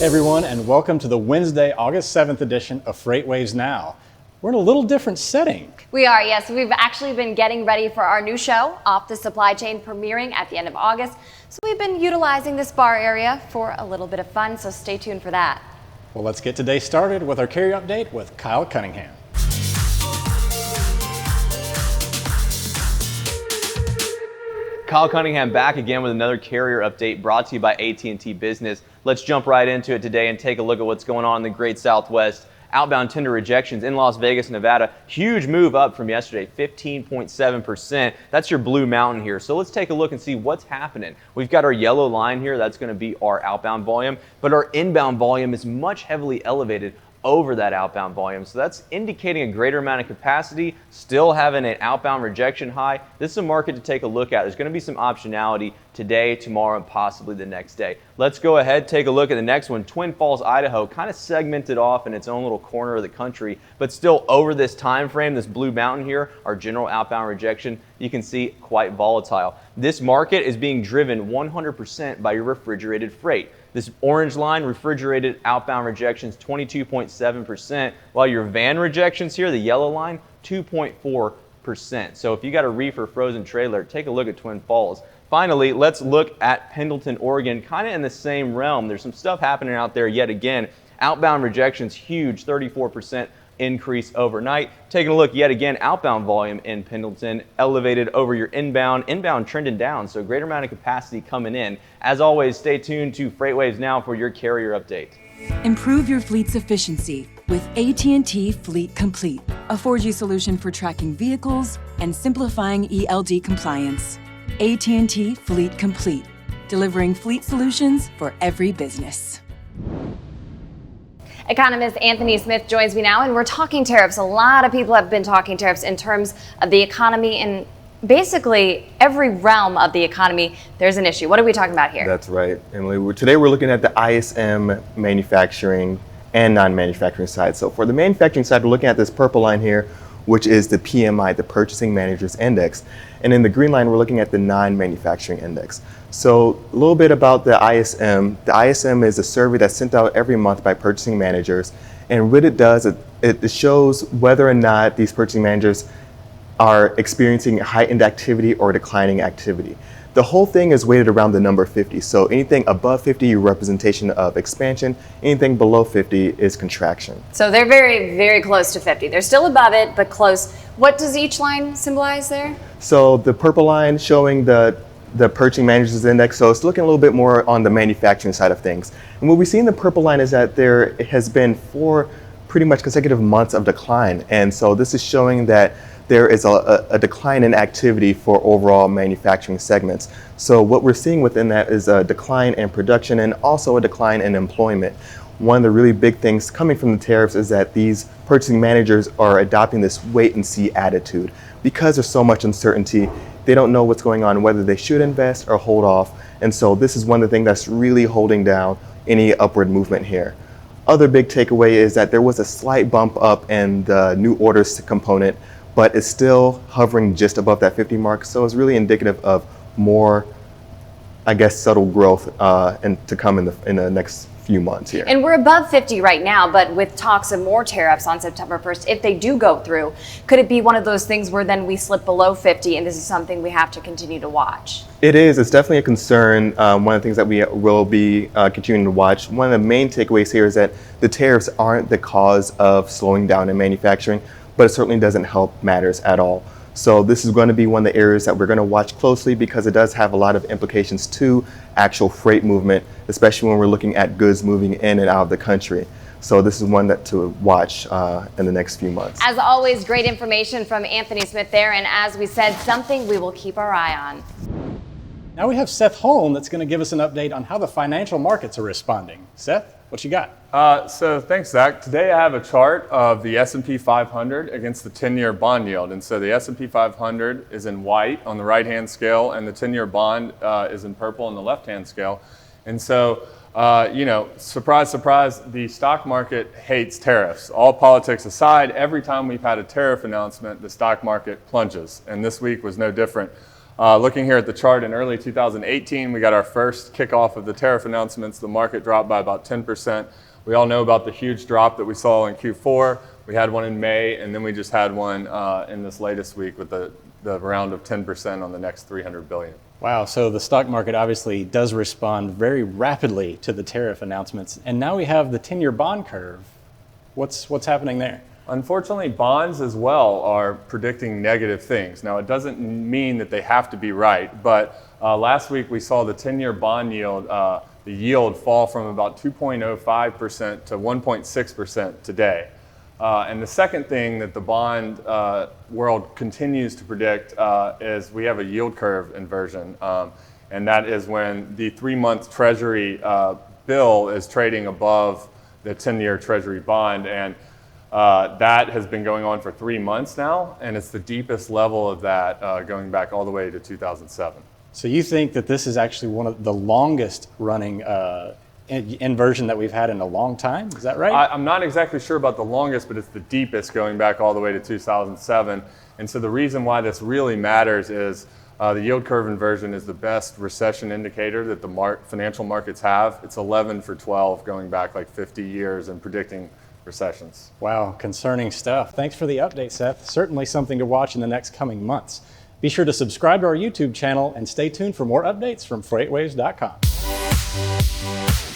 Everyone, and welcome to the Wednesday, August 7th edition of FreightWaves Now. We're in a little different setting. We are, yes. We've actually been getting ready for our new show, Off the Supply Chain, premiering at the end of August. So we've been utilizing this bar area for a little bit of fun, so stay tuned for that. Well, let's get today started with our carrier update with Kyle Cunningham. Kyle Cunningham back again with another carrier update brought to you by AT&T Business. Let's jump right into it today and take a look at what's going on in the Great Southwest. Outbound tender rejections in Las Vegas, Nevada. Huge move up from yesterday, 15.7%. That's your blue mountain here. So let's take a look and see what's happening. We've got our yellow line here. That's going to be our outbound volume, but our inbound volume is much heavily elevated over that outbound volume. So that's indicating a greater amount of capacity, still having an outbound rejection high. This is a market to take a look at. There's going to be some optionality today, tomorrow, and possibly the next day. Let's go ahead, take a look at the next one. Twin Falls, Idaho, kind of segmented off in its own little corner of the country, but still over this time frame, this blue mountain here, our general outbound rejection, you can see quite volatile. This market is being driven 100% by your refrigerated freight. This orange line, refrigerated outbound rejections, 22.7%, while your van rejections here, the yellow line, 2.4%. So if you got a reefer frozen trailer, take a look at Twin Falls. Finally, let's look at Pendleton, Oregon, kind of in the same realm. There's some stuff happening out there yet again. Outbound rejections, huge, 34% increase overnight. Taking a look yet again, outbound volume in Pendleton elevated over your inbound trending down, so greater amount of capacity coming in. As always, stay tuned to FreightWaves Now for your carrier update. Improve your fleet's efficiency with AT&T Fleet Complete, a 4G solution for tracking vehicles and simplifying ELD compliance. AT&T Fleet Complete, delivering fleet solutions for every business. Economist Anthony Smith joins me now, and we're talking tariffs. A lot of people have been talking tariffs in terms of the economy, and basically every realm of the economy, there's an issue. What are we talking about here? That's right, Emily. Today we're looking at the ISM manufacturing and non-manufacturing side. So for the manufacturing side, we're looking at this purple line here, which is the PMI, the Purchasing Managers Index. And in the green line, we're looking at the non-manufacturing index. So a little bit about the ISM. The ISM is a survey that's sent out every month by purchasing managers. And what it does, it shows whether or not these purchasing managers are experiencing heightened activity or declining activity. The whole thing is weighted around the number 50. So anything above 50 is representation of expansion. Anything below 50 is contraction. So they're very, very close to 50. They're still above it, but close. What does each line symbolize there? So the purple line showing the Purchasing Managers Index, so it's looking a little bit more on the manufacturing side of things. And what we see in the purple line is that there has been 4 pretty much consecutive months of decline. And so this is showing that there is a decline in activity for overall manufacturing segments. So what we're seeing within that is a decline in production and also a decline in employment. One of the really big things coming from the tariffs is that these purchasing managers are adopting this wait and see attitude. Because there's so much uncertainty, they don't know what's going on, whether they should invest or hold off. And so this is one of the things that's really holding down any upward movement here. Other big takeaway is that there was a slight bump up in the new orders component, but it's still hovering just above that 50 mark. So it's really indicative of more, I guess, subtle growth and to come in the next few months here. And we're above 50 right now, but with talks of more tariffs on September 1st, if they do go through, could it be one of those things where then we slip below 50 and this is something we have to continue to watch? It is. It's definitely a concern. One of the things that we will be continuing to watch. One of the main takeaways here is that the tariffs aren't the cause of slowing down in manufacturing, but it certainly doesn't help matters at all. So this is going to be one of the areas that we're going to watch closely because it does have a lot of implications to actual freight movement, especially when we're looking at goods moving in and out of the country. So this is one that to watch in the next few months. As always, great information from Anthony Smith there. And as we said, something we will keep our eye on. Now we have Seth Holm that's going to give us an update on how the financial markets are responding. Seth, what you got? So thanks, Zach. Today I have a chart of the S&P 500 against the 10-year bond yield. And so the S&P 500 is in white on the right-hand scale, and the 10-year bond is in purple on the left-hand scale. And so, surprise, surprise, the stock market hates tariffs. All politics aside, every time we've had a tariff announcement, the stock market plunges. And this week was no different. Looking here at the chart in early 2018, we got our first kickoff of the tariff announcements. The market dropped by about 10%. We all know about the huge drop that we saw in Q4. We had one in May, and then we just had one in this latest week with the round of 10% on the next 300 billion. Wow, so the stock market obviously does respond very rapidly to the tariff announcements. And now we have the 10-year bond curve. What's happening there? Unfortunately, bonds as well are predicting negative things. Now, it doesn't mean that they have to be right, but last week we saw the 10-year bond yield, the yield fall from about 2.05% to 1.6% today. And the second thing that the bond world continues to predict is we have a yield curve inversion. And that is when the 3-month Treasury bill is trading above the 10-year Treasury bond. And that has been going on for 3 months now. And it's the deepest level of that going back all the way to 2007. So you think that this is actually one of the longest running inversion that we've had in a long time? Is that right? I'm not exactly sure about the longest, but it's the deepest going back all the way to 2007. And so the reason why this really matters is the yield curve inversion is the best recession indicator that the financial markets have. It's 11 for 12 going back like 50 years and predicting recessions. Wow, concerning stuff. Thanks for the update, Seth. Certainly something to watch in the next coming months. Be sure to subscribe to our YouTube channel and stay tuned for more updates from FreightWaves.com.